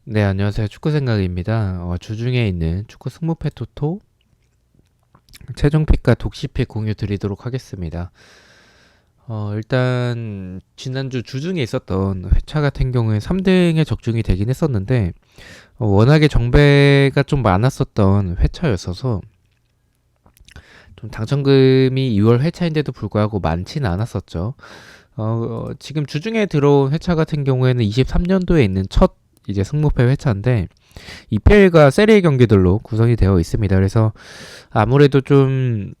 네, 안녕하세요. 축구 생각입니다. 주중에 있는 축구 승무패 토토 최종픽과 독시픽 공유 드리도록 하겠습니다. 일단 지난주 주중에 있었던 회차 같은 경우에 3등에 적중이 되긴 했었는데 워낙에 정배가 좀 많았었던 회차였어서 좀 당첨금이 2월 회차인데도 불구하고 많지는 않았었죠. 지금 주중에 들어온 회차 같은 경우에는 23년도에 있는 첫 이제 승무패 회차인데 EPL과 세리에 경기들로 구성이 되어 있습니다. 그래서 아무래도 좀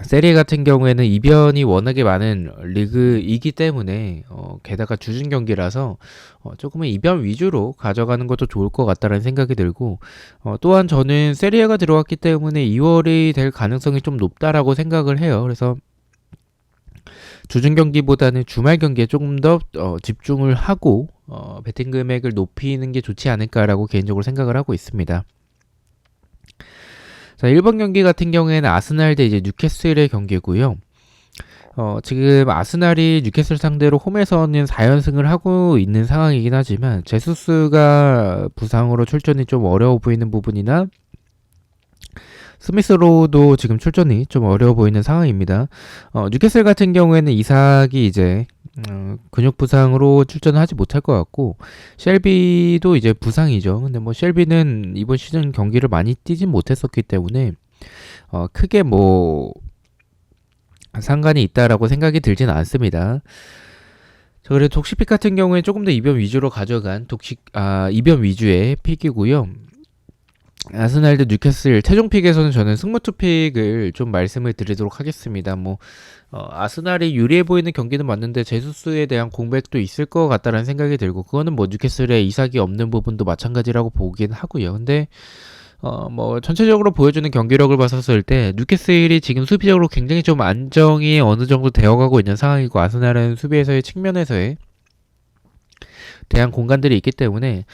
세리에 같은 경우에는 이변이 워낙에 많은 리그이기 때문에 게다가 주중 경기라서 조금은 이변 위주로 가져가는 것도 좋을 것 같다는 생각이 들고 또한 저는 세리에가 들어왔기 때문에 2월이 될 가능성이 좀 높다라고 생각을 해요. 그래서 주중 경기보다는 주말 경기에 조금 더 집중을 하고 베팅 금액을 높이는 게 좋지 않을까라고 개인적으로 생각을 하고 있습니다. 자, 1번 경기 같은 경우에는 아스날 대 이제 뉴캐슬의 경기고요. 지금 아스날이 뉴캐슬 상대로 홈에서는 4연승을 하고 있는 상황이긴 하지만 제수스가 부상으로 출전이 좀 어려워 보이는 부분이나 스미스로도 지금 출전이 좀 어려워 보이는 상황입니다. 뉴캐슬 같은 경우에는 이삭이 이제 근육 부상으로 출전을 하지 못할 것 같고 셸비도 이제 부상이죠. 근데 뭐 셸비는 이번 시즌 경기를 많이 뛰진 못했었기 때문에 크게 뭐 상관이 있다라고 생각이 들진 않습니다. 자, 그래도 독식픽 같은 경우에 조금 더 이변 위주로 가져간 이변 위주의 픽이고요. 아스날 대 뉴캐슬 최종픽에서는 저는 승무투픽을 좀 말씀을 드리도록 하겠습니다. 뭐 아스날이 유리해 보이는 경기는 맞는데 제수스에 대한 공백도 있을 것 같다는 생각이 들고 그거는 뭐 뉴캐슬의 이삭이 없는 부분도 마찬가지라고 보긴 하고요. 근데 뭐 전체적으로 보여주는 경기력을 봤었을 때 뉴캐슬이 지금 수비적으로 굉장히 좀 안정이 어느 정도 되어가고 있는 상황이고 아스날은 수비에서의 측면에서의 대한 공간들이 있기 때문에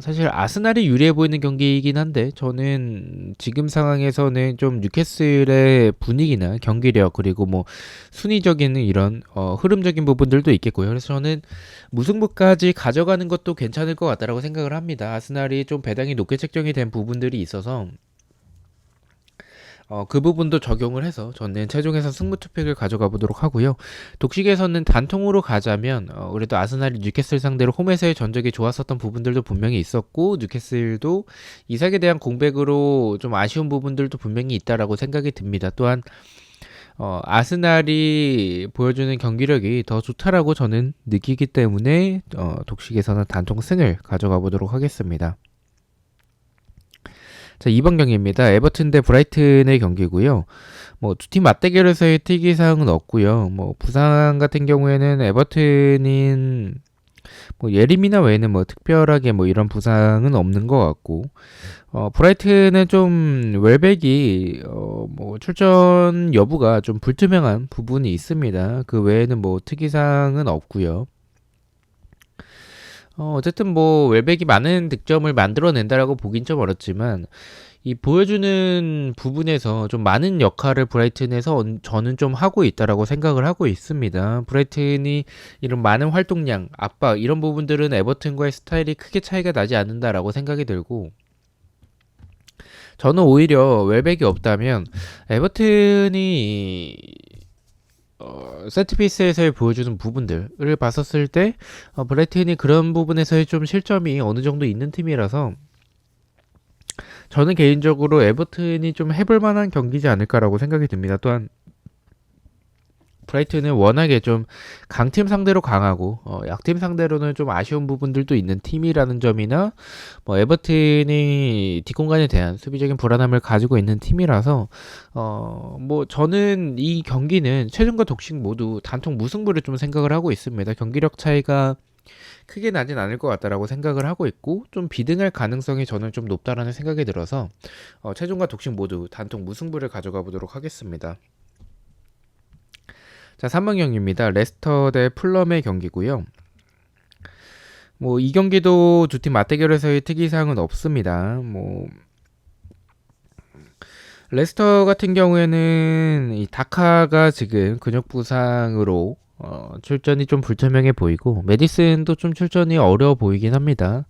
사실 아스날이 유리해 보이는 경기이긴 한데 저는 지금 상황에서는 좀 뉴캐슬의 분위기나 경기력 그리고 뭐 순위적인 이런 흐름적인 부분들도 있겠고요. 그래서 저는 무승부까지 가져가는 것도 괜찮을 것 같다라고 생각을 합니다. 아스날이 좀 배당이 높게 책정이 된 부분들이 있어서 그 부분도 적용을 해서 저는 최종에서 승부 투픽을 가져가 보도록 하고요. 독식에서는 단통으로 가자면 그래도 아스날이 뉴캐슬 상대로 홈에서의 전적이 좋았었던 부분들도 분명히 있었고 뉴캐슬도 이삭에 대한 공백으로 좀 아쉬운 부분들도 분명히 있다라고 생각이 듭니다. 또한 아스날이 보여주는 경기력이 더 좋다라고 저는 느끼기 때문에 독식에서는 단통 승을 가져가 보도록 하겠습니다. 자, 2번 경기입니다. 에버튼 대 브라이튼의 경기고요. 뭐 두 팀 맞대결에서의 특이사항은 없고요. 뭐 부상 같은 경우에는 에버튼인 뭐 예림이나 외에는 뭐 특별하게 뭐 이런 부상은 없는 것 같고 브라이튼은 좀 웰백이 뭐 출전 여부가 좀 불투명한 부분이 있습니다. 그 외에는 뭐 특이사항은 없고요. 어쨌든 뭐 웰백이 많은 득점을 만들어낸다라고 보긴 좀 어렵지만 이 보여주는 부분에서 좀 많은 역할을 브라이튼에서 저는 좀 하고 있다라고 생각을 하고 있습니다. 브라이튼이 이런 많은 활동량, 압박 이런 부분들은 에버튼과의 스타일이 크게 차이가 나지 않는다라고 생각이 들고 저는 오히려 웰백이 없다면 에버튼이 세트피스에서의 보여주는 부분들을 봤었을 때 브라이튼이 그런 부분에서의 좀 실점이 어느 정도 있는 팀이라서 저는 개인적으로 에버튼이 좀 해볼 만한 경기지 않을까라고 생각이 듭니다. 또한 브라이튼은 워낙에 좀 강팀 상대로 강하고 약팀 상대로는 좀 아쉬운 부분들도 있는 팀이라는 점이나 뭐 에버튼이 뒷공간에 대한 수비적인 불안함을 가지고 있는 팀이라서 뭐 저는 이 경기는 최종과 독식 모두 단통 무승부를 좀 생각을 하고 있습니다. 경기력 차이가 크게 나진 않을 것 같다라고 생각을 하고 있고 좀 비등할 가능성이 저는 좀 높다라는 생각이 들어서 최종과 독식 모두 단통 무승부를 가져가 보도록 하겠습니다. 자, 3번 경기입니다. 레스터 대 풀럼의 경기고요. 뭐 이 경기도 두 팀 맞대결에서의 특이사항은 없습니다. 뭐 레스터 같은 경우에는 이 다카가 지금 근육 부상으로 출전이 좀 불투명해 보이고 메디슨도 좀 출전이 어려워 보이긴 합니다.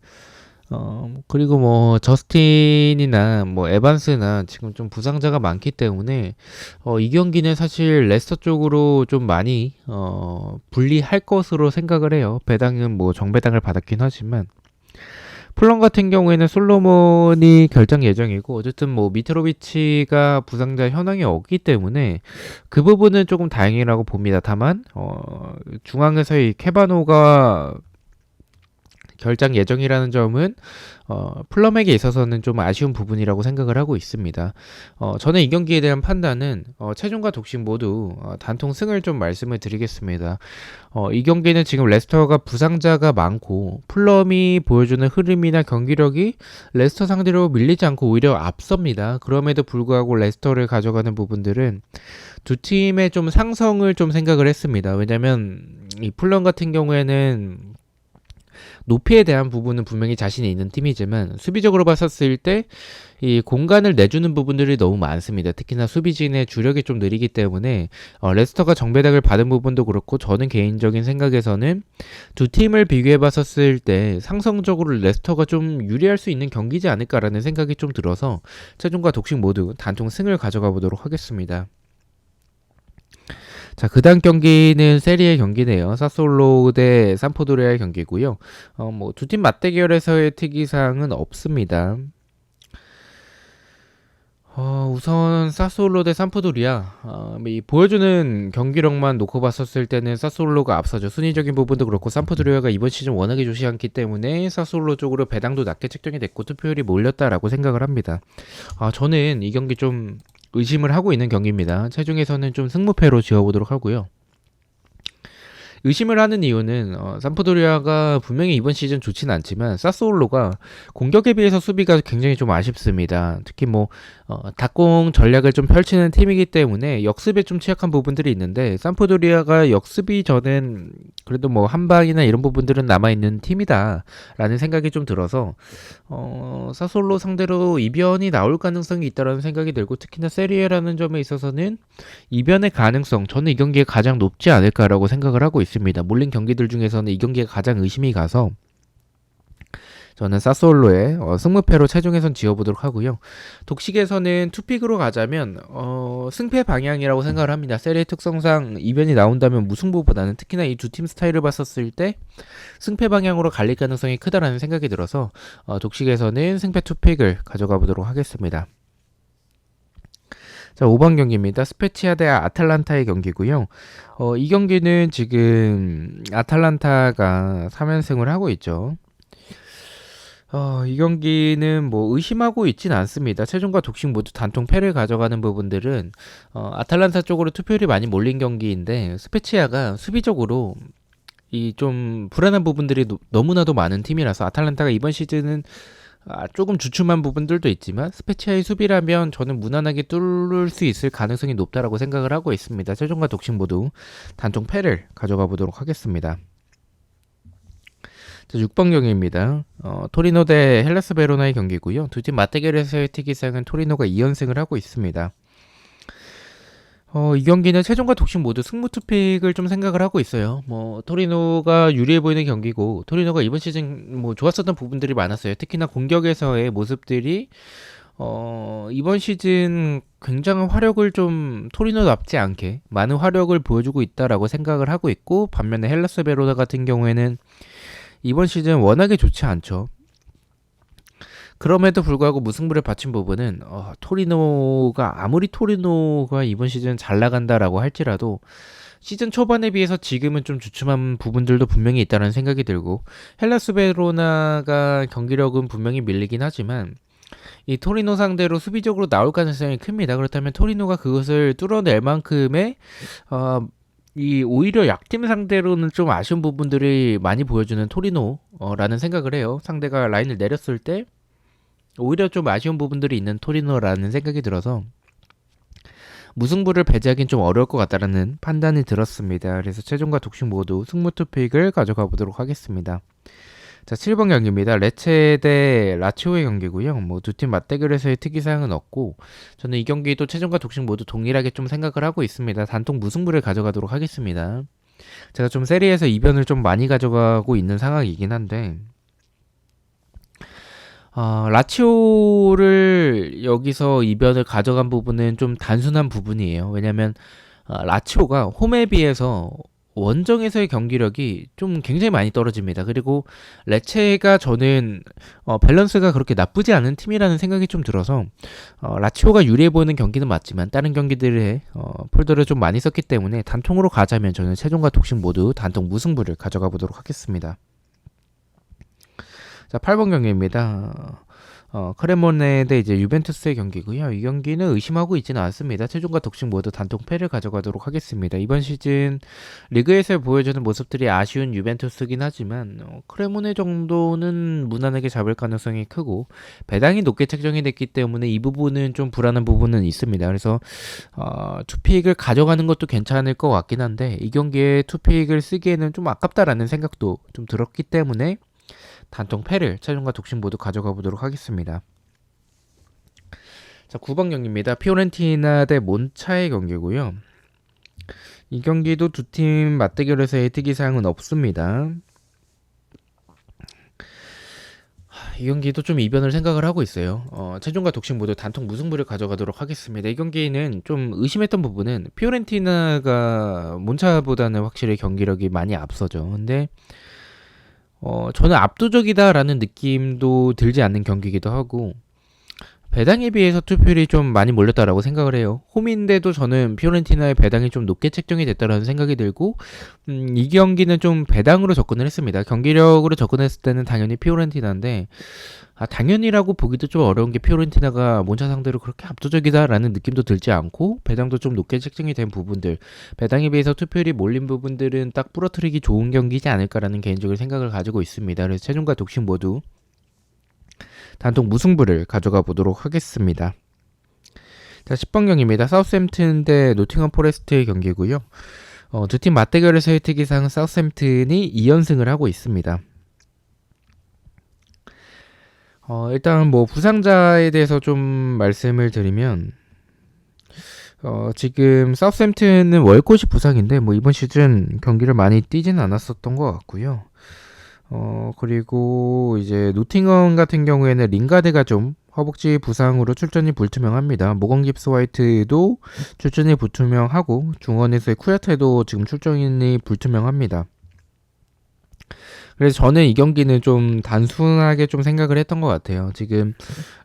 그리고 뭐 저스틴이나 뭐 에반스나 지금 좀 부상자가 많기 때문에 이 경기는 사실 레스터 쪽으로 좀 많이 불리할 것으로 생각을 해요. 배당은 뭐 정배당을 받았긴 하지만 풀럼 같은 경우에는 솔로몬이 결장 예정이고 어쨌든 뭐 미트로비치가 부상자 현황이 없기 때문에 그 부분은 조금 다행이라고 봅니다. 다만 중앙에서의 케바노가 결장 예정이라는 점은 플럼에게 있어서는 좀 아쉬운 부분이라고 생각을 하고 있습니다. 저는 이 경기에 대한 판단은 최종과 독식 모두 단통 승을 좀 말씀을 드리겠습니다. 이 경기는 지금 레스터가 부상자가 많고 플럼이 보여주는 흐름이나 경기력이 레스터 상대로 밀리지 않고 오히려 앞섭니다. 그럼에도 불구하고 레스터를 가져가는 부분들은 두 팀의 좀 상성을 좀 생각을 했습니다. 왜냐면 이 플럼 같은 경우에는 높이에 대한 부분은 분명히 자신이 있는 팀이지만 수비적으로 봤었을 때 이 공간을 내주는 부분들이 너무 많습니다. 특히나 수비진의 주력이 좀 느리기 때문에 레스터가 정배당을 받은 부분도 그렇고 저는 개인적인 생각에서는 두 팀을 비교해 봤었을 때 상성적으로 레스터가 좀 유리할 수 있는 경기지 않을까라는 생각이 좀 들어서 최종과 독식 모두 단통 승을 가져가 보도록 하겠습니다. 자, 그 다음 경기는 세리의 경기네요. 사솔로 대 삼포도리아의 경기고요. 뭐 두 팀 맞대결에서의 특이사항은 없습니다. 우선 사솔로 대 삼포도리아 이 보여주는 경기력만 놓고 봤었을 때는 사솔로가 앞서죠. 순위적인 부분도 그렇고 삼포도리아가 이번 시즌 워낙에 좋지 않기 때문에 사솔로 쪽으로 배당도 낮게 책정이 됐고 투표율이 몰렸다라고 생각을 합니다. 저는 이 경기 좀 의심을 하고 있는 경기입니다. 최종에서는 좀 승무패로 지어보도록 하고요. 의심을 하는 이유는 삼프도리아가 분명히 이번 시즌 좋지는 않지만 사스올로가 공격에 비해서 수비가 굉장히 좀 아쉽습니다. 특히 뭐 닭공 전략을 좀 펼치는 팀이기 때문에 역습에 좀 취약한 부분들이 있는데 삼프도리아가 역습이 저는 그래도 뭐 한방이나 이런 부분들은 남아있는 팀이다라는 생각이 좀 들어서 사솔로 상대로 이변이 나올 가능성이 있다라는 생각이 들고 특히나 세리에라는 점에 있어서는 이변의 가능성 저는 이 경기에 가장 높지 않을까라고 생각을 하고 있습니다. 몰린 경기들 중에서는 이 경기에 가장 의심이 가서 저는 사솔로의 승무패로 최종에선 지어보도록 하고요. 독식에서는 투픽으로 가자면 승패 방향이라고 생각을 합니다. 세리의 특성상 이변이 나온다면 무승부보다는 특히나 이 두 팀 스타일을 봤었을 때 승패 방향으로 갈릴 가능성이 크다라는 생각이 들어서 독식에서는 승패 투픽을 가져가 보도록 하겠습니다. 자, 5번 경기입니다. 스페치아 대 아탈란타의 경기고요. 이 경기는 지금 아탈란타가 3연승을 하고 있죠. 이 경기는 뭐 의심하고 있진 않습니다. 최종과 독식 모두 단통 패를 가져가는 부분들은 아탈란타 쪽으로 투표율이 많이 몰린 경기인데 스페치아가 수비적으로 이 좀 불안한 부분들이 너무나도 많은 팀이라서 아탈란타가 이번 시즌은 조금 주춤한 부분들도 있지만 스페치아의 수비라면 저는 무난하게 뚫을 수 있을 가능성이 높다라고 생각을 하고 있습니다. 최종과 독식 모두 단통 패를 가져가 보도록 하겠습니다. 자, 6번 경기입니다. 토리노 대 헬라스 베로나의 경기고요. 두 팀 맞대결에서의 특이사항은 토리노가 2연승을 하고 있습니다. 이 경기는 최종과 독식 모두 승부 투픽을 좀 생각을 하고 있어요. 뭐 토리노가 유리해 보이는 경기고 토리노가 이번 시즌 뭐 좋았었던 부분들이 많았어요. 특히나 공격에서의 모습들이 이번 시즌 굉장한 화력을 좀 토리노답지 않게 많은 화력을 보여주고 있다라고 생각을 하고 있고 반면에 헬라스 베로나 같은 경우에는 이번 시즌 워낙에 좋지 않죠. 그럼에도 불구하고 무승부를 바친 부분은 토리노가 아무리 토리노가 이번 시즌 잘 나간다라고 할지라도 시즌 초반에 비해서 지금은 좀 주춤한 부분들도 분명히 있다는 생각이 들고 헬라스 베로나가 경기력은 분명히 밀리긴 하지만 이 토리노 상대로 수비적으로 나올 가능성이 큽니다. 그렇다면 토리노가 그것을 뚫어낼 만큼의 이 오히려 약팀 상대로는 좀 아쉬운 부분들이 많이 보여주는 토리노라는 생각을 해요. 상대가 라인을 내렸을 때 오히려 좀 아쉬운 부분들이 있는 토리노라는 생각이 들어서 무승부를 배제하긴 좀 어려울 것 같다라는 판단이 들었습니다. 그래서 최종과 독식 모두 승무 투픽을 가져가 보도록 하겠습니다. 자, 7번 경기입니다. 레체 대 라치오의 경기고요. 뭐 두 팀 맞대결에서의 특이사항은 없고 저는 이 경기도 최종과 독식 모두 동일하게 좀 생각을 하고 있습니다. 단통 무승부를 가져가도록 하겠습니다. 제가 좀 세리에서 이변을 좀 많이 가져가고 있는 상황이긴 한데 라치오를 여기서 이변을 가져간 부분은 좀 단순한 부분이에요. 왜냐면 라치오가 홈에 비해서 원정에서의 경기력이 좀 굉장히 많이 떨어집니다. 그리고 레체가 저는 밸런스가 그렇게 나쁘지 않은 팀이라는 생각이 좀 들어서 라치오가 유리해 보이는 경기는 맞지만 다른 경기들의 폴더를 좀 많이 썼기 때문에 단통으로 가자면 저는 최종과 독식 모두 단통 무승부를 가져가 보도록 하겠습니다. 자, 8번 경기입니다. 크레모네 대 이제 유벤투스의 경기고요. 이 경기는 의심하고 있지는 않습니다. 최종과 독식 모두 단통 패를 가져가도록 하겠습니다. 이번 시즌 리그에서 보여주는 모습들이 아쉬운 유벤투스긴 하지만 크레모네 정도는 무난하게 잡을 가능성이 크고 배당이 높게 책정이 됐기 때문에 이 부분은 좀 불안한 부분은 있습니다. 그래서 투픽을 가져가는 것도 괜찮을 것 같긴 한데 이 경기에 투픽을 쓰기에는 좀 아깝다라는 생각도 좀 들었기 때문에 단통 패를 최종과 독식 모두 가져가 보도록 하겠습니다. 자, 9번 경기입니다. 피오렌티나 대 몬차의 경기고요. 이 경기도 두 팀 맞대결에서의 특이사항은 없습니다. 이 경기도 좀 이변을 생각을 하고 있어요. 최종과 독식 모두 단통 무승부를 가져가도록 하겠습니다. 이 경기는 좀 의심했던 부분은 피오렌티나가 몬차보다는 확실히 경기력이 많이 앞서죠. 근데 저는 압도적이다라는 느낌도 들지 않는 경기이기도 하고 배당에 비해서 투표율이 좀 많이 몰렸다라고 생각을 해요. 홈인데도 저는 피오렌티나의 배당이 좀 높게 책정이 됐다라는 생각이 들고 이 경기는 좀 배당으로 접근을 했습니다. 경기력으로 접근했을 때는 당연히 피오렌티나인데 당연히라고 보기도 좀 어려운 게 피오렌티나가 몬차 상대로 그렇게 압도적이다라는 느낌도 들지 않고 배당도 좀 높게 책정이 된 부분들 배당에 비해서 투표율이 몰린 부분들은 딱 부러뜨리기 좋은 경기지 않을까라는 개인적인 생각을 가지고 있습니다. 그래서 최종과 독식 모두 단통 무승부를 가져가 보도록 하겠습니다. 자, 10번 경기입니다. 사우스햄튼 대 노팅엄 포레스트의 경기고요. 두 팀 맞대결에서의 특이사항은 사우스햄튼이 2연승을 하고 있습니다. 일단 뭐 부상자에 대해서 좀 말씀을 드리면 지금 사우스햄튼은 월코시 부상인데 뭐 이번 시즌 경기를 많이 뛰지는 않았었던 것 같고요. 그리고 이제 노팅엄 같은 경우에는 링가드가 좀 허벅지 부상으로 출전이 불투명합니다. 모건 깁스 화이트도 출전이 불투명하고 중원에서의 쿠야테도 지금 출전이 불투명합니다. 그래서 저는 이 경기는 좀 단순하게 좀 생각을 했던 것 같아요. 지금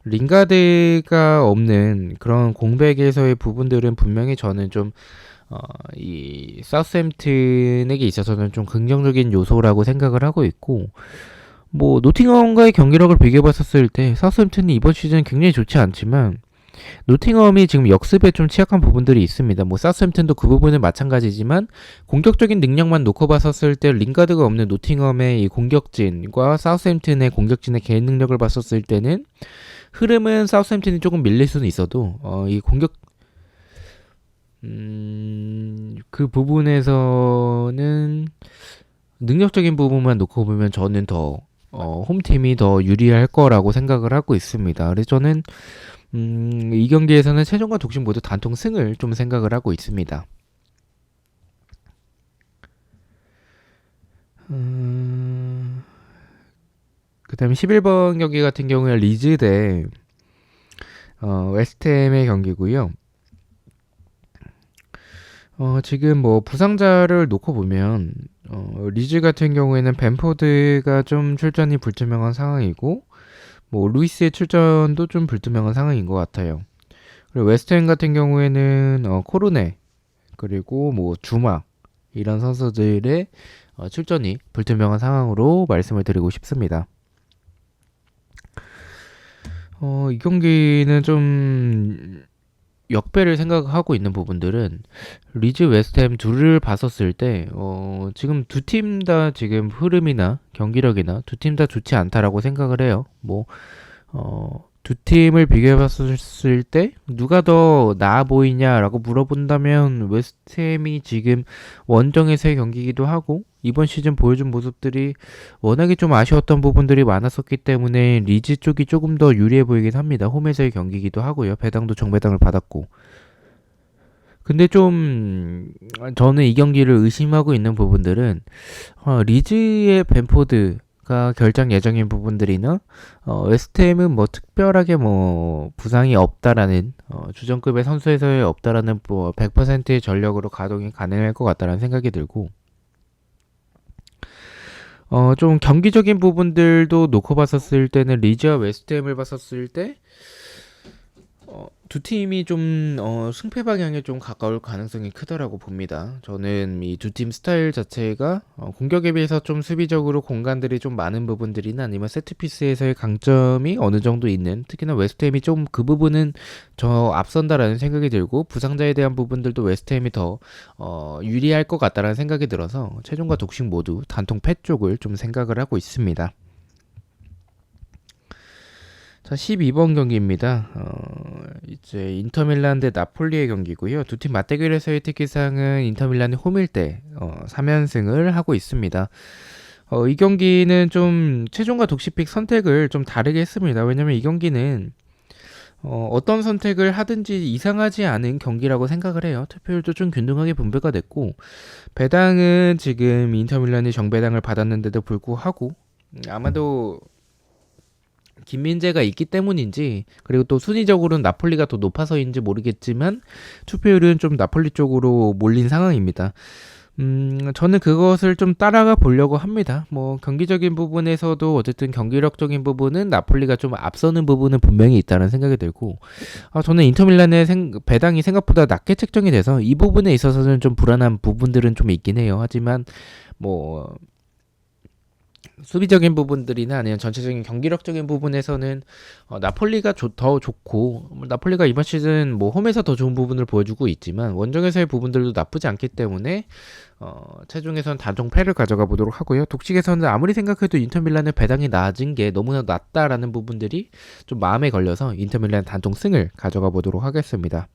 링가드가 없는 그런 공백에서의 부분들은 분명히 저는 좀 이 사우스햄튼에게 있어서는 좀 긍정적인 요소라고 생각을 하고 있고 뭐 노팅엄과의 경기력을 비교해봤었을 때 사우스햄튼이 이번 시즌 굉장히 좋지 않지만 노팅엄이 지금 역습에 좀 취약한 부분들이 있습니다. 뭐 사우스햄튼도 그 부분은 마찬가지지만 공격적인 능력만 놓고 봤었을 때 링가드가 없는 노팅엄의 이 공격진과 사우스햄튼의 공격진의 개인 능력을 봤었을 때는 흐름은 사우스햄튼이 조금 밀릴 수는 있어도 이 공격 그 부분에서는 능력적인 부분만 놓고 보면 저는 더 홈팀이 더 유리할 거라고 생각을 하고 있습니다. 그래서 저는 이 경기에서는 최종과 독식 모두 단통 승을 좀 생각을 하고 있습니다. 그 다음에 11번 경기 같은 경우에 리즈 대 웨스트햄의 경기고요. 지금 뭐 부상자를 놓고 보면 리즈 같은 경우에는 벤포드가 좀 출전이 불투명한 상황이고 뭐 루이스의 출전도 좀 불투명한 상황인 것 같아요. 그리고 웨스트햄 같은 경우에는 코르네 그리고 뭐 주마 이런 선수들의 출전이 불투명한 상황으로 말씀을 드리고 싶습니다. 이 경기는 좀 역배를 생각하고 있는 부분들은 리즈 웨스트햄 둘을 봤었을 때 지금 두 팀 다 지금 흐름이나 경기력이나 두 팀 다 좋지 않다라고 생각을 해요. 뭐 두 팀을 비교해봤을 때 누가 더 나아 보이냐라고 물어본다면 웨스트햄이 지금 원정에서의 경기이기도 하고 이번 시즌 보여준 모습들이 워낙에 좀 아쉬웠던 부분들이 많았었기 때문에 리즈 쪽이 조금 더 유리해 보이긴 합니다. 홈에서의 경기이기도 하고요. 배당도 정배당을 받았고 근데 좀 저는 이 경기를 의심하고 있는 부분들은 리즈의 벤포드 가 결장 예정인 부분들이나 웨스트햄은 뭐 특별하게 뭐 부상이 없다라는 주전급의 선수에서의 없다라는 뭐 100%의 전력으로 가동이 가능할 것 같다라는 생각이 들고 좀 경기적인 부분들도 놓고 봤었을 때는 리즈와 웨스트햄을 봤었을 때 두 팀이 좀 승패 방향에 좀 가까울 가능성이 크다라고 봅니다. 저는 이 두 팀 스타일 자체가 공격에 비해서 좀 수비적으로 공간들이 좀 많은 부분들이나 아니면 세트피스에서의 강점이 어느 정도 있는, 특히나 웨스트햄이 좀 그 부분은 저 앞선다라는 생각이 들고 부상자에 대한 부분들도 웨스트햄이 더 유리할 것 같다라는 생각이 들어서 최종과 독식 모두 단통 패 쪽을 좀 생각을 하고 있습니다. 자, 12번 경기입니다. 이제 인터밀란 대 나폴리의 경기고요. 두 팀 맞대결에서의 특기사항은 인터밀란이 홈일 때 3연승을 하고 있습니다. 이 경기는 좀 최종과 독식픽 선택을 좀 다르게 했습니다. 왜냐면 이 경기는 어떤 선택을 하든지 이상하지 않은 경기라고 생각을 해요. 투표율도 좀 균등하게 분배가 됐고 배당은 지금 인터밀란이 정배당을 받았는데도 불구하고 아마도 김민재가 있기 때문인지, 그리고 또 순위적으로는 나폴리가 더 높아서인지 모르겠지만 투표율은 좀 나폴리 쪽으로 몰린 상황입니다. 저는 그것을 좀 따라가 보려고 합니다. 뭐 경기적인 부분에서도 어쨌든 경기력적인 부분은 나폴리가 좀 앞서는 부분은 분명히 있다는 생각이 들고, 저는 인터밀란의 배당이 생각보다 낮게 책정이 돼서 이 부분에 있어서는 좀 불안한 부분들은 좀 있긴 해요. 하지만 뭐 수비적인 부분들이나 아니면 전체적인 경기력적인 부분에서는 나폴리가 더 좋고, 나폴리가 이번 시즌 뭐 홈에서 더 좋은 부분을 보여주고 있지만 원정에서의 부분들도 나쁘지 않기 때문에 최종에서는 단통 패를 가져가 보도록 하고요. 독식에서는 아무리 생각해도 인터밀란의 배당이 낮은 게 너무나 낮다라는 부분들이 좀 마음에 걸려서 인터밀란 단통 승을 가져가 보도록 하겠습니다.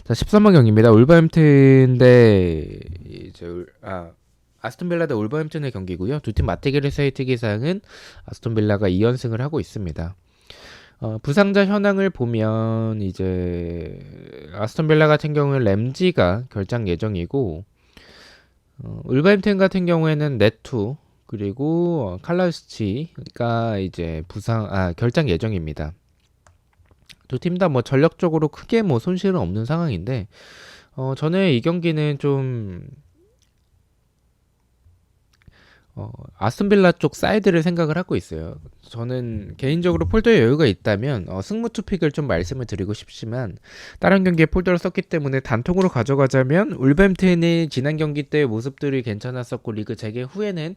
자, 13번 경기입니다. 울버햄튼 대 아스톤빌라 대 울버햄튼의 경기고요. 두 팀 맞대결에서의 특이사항은 아스톤빌라가 2연승을 하고 있습니다. 부상자 현황을 보면 이제 아스톤빌라 같은 경우는 램지가 결장 예정이고 울버햄튼 같은 경우에는 네투 그리고 칼라우스치가 이제 결장 예정입니다. 두 팀 다 뭐 전력적으로 크게 뭐 손실은 없는 상황인데 저는 이 경기는 좀 아스톤빌라 쪽 사이드를 생각을 하고 있어요. 저는 개인적으로 폴더에 여유가 있다면 승무 투픽을 좀 말씀을 드리고 싶지만 다른 경기에 폴더를 썼기 때문에 단통으로 가져가자면 울버햄튼이 지난 경기 때의 모습들이 괜찮았었고 리그 재개 후에는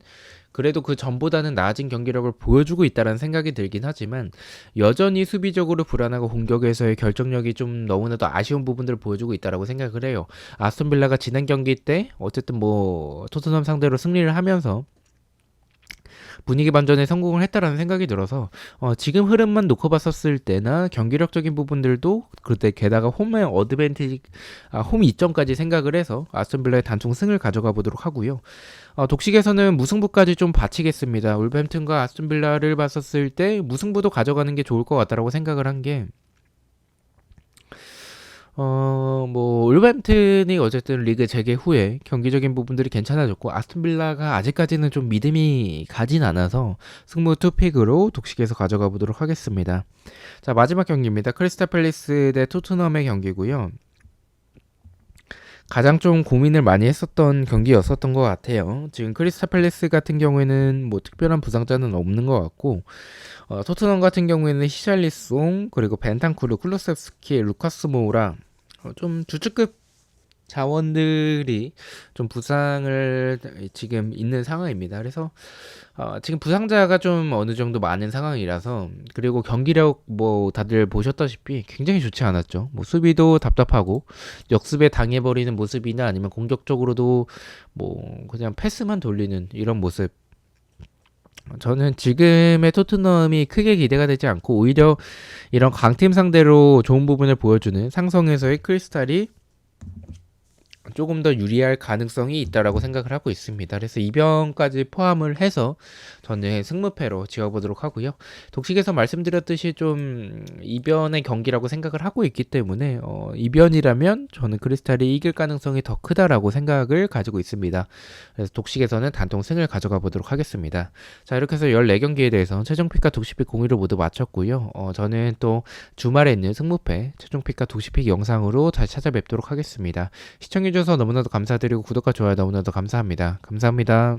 그래도 그 전보다는 나아진 경기력을 보여주고 있다는 생각이 들긴 하지만 여전히 수비적으로 불안하고 공격에서의 결정력이 좀 너무나도 아쉬운 부분들을 보여주고 있다라고 생각을 해요. 아스톤빌라가 지난 경기 때 어쨌든 뭐 토트넘 상대로 승리를 하면서 분위기 반전에 성공을 했다라는 생각이 들어서 지금 흐름만 놓고 봤었을 때나 경기력적인 부분들도 그때 게다가 홈의 어드밴티지 홈 이점까지 생각을 해서 아스톤빌라의 단총 승을 가져가 보도록 하고요. 독식에서는 무승부까지 좀 바치겠습니다. 울버햄튼과 아스톤빌라를 봤었을 때 무승부도 가져가는 게 좋을 것 같다라고 생각을 한 게 뭐 울버햄튼이 어쨌든 리그 재개 후에 경기적인 부분들이 괜찮아졌고 아스톤빌라가 아직까지는 좀 믿음이 가진 않아서 승무 투픽으로 독식에서 가져가 보도록 하겠습니다. 자, 마지막 경기입니다. 크리스탈 팰리스 대 토트넘의 경기고요. 가장 좀 고민을 많이 했었던 경기였었던 것 같아요. 지금 크리스탈 팰리스 같은 경우에는 뭐 특별한 부상자는 없는 것 같고 토트넘 같은 경우에는 히샬리송 그리고 벤탄쿠르, 쿨루세프스키, 루카스 모우라 좀 주축급 자원들이 좀 부상을 지금 있는 상황입니다. 그래서 지금 부상자가 좀 어느 정도 많은 상황이라서, 그리고 경기력 뭐 다들 보셨다시피 굉장히 좋지 않았죠. 뭐 수비도 답답하고 역습에 당해버리는 모습이나 아니면 공격적으로도 뭐 그냥 패스만 돌리는 이런 모습. 저는 지금의 토트넘이 크게 기대가 되지 않고 오히려 이런 강팀 상대로 좋은 부분을 보여주는 상성에서의 크리스탈이 조금 더 유리할 가능성이 있다라고 생각을 하고 있습니다. 그래서 이변까지 포함을 해서 저는 승무패로 지어보도록 하고요. 독식에서 말씀드렸듯이 좀 이변의 경기라고 생각을 하고 있기 때문에 이변이라면 저는 크리스탈이 이길 가능성이 더 크다라고 생각을 가지고 있습니다. 그래서 독식에서는 단통 승을 가져가 보도록 하겠습니다. 자, 이렇게 해서 14경기에 대해서 최종픽과 독식픽 공유를 모두 마쳤고요. 저는 또 주말에 있는 승무패 최종픽과 독식픽 영상으로 다시 찾아뵙도록 하겠습니다. 시청해주셔서 너무나도 감사드리고 구독과 좋아요 너무나도 감사합니다. 감사합니다.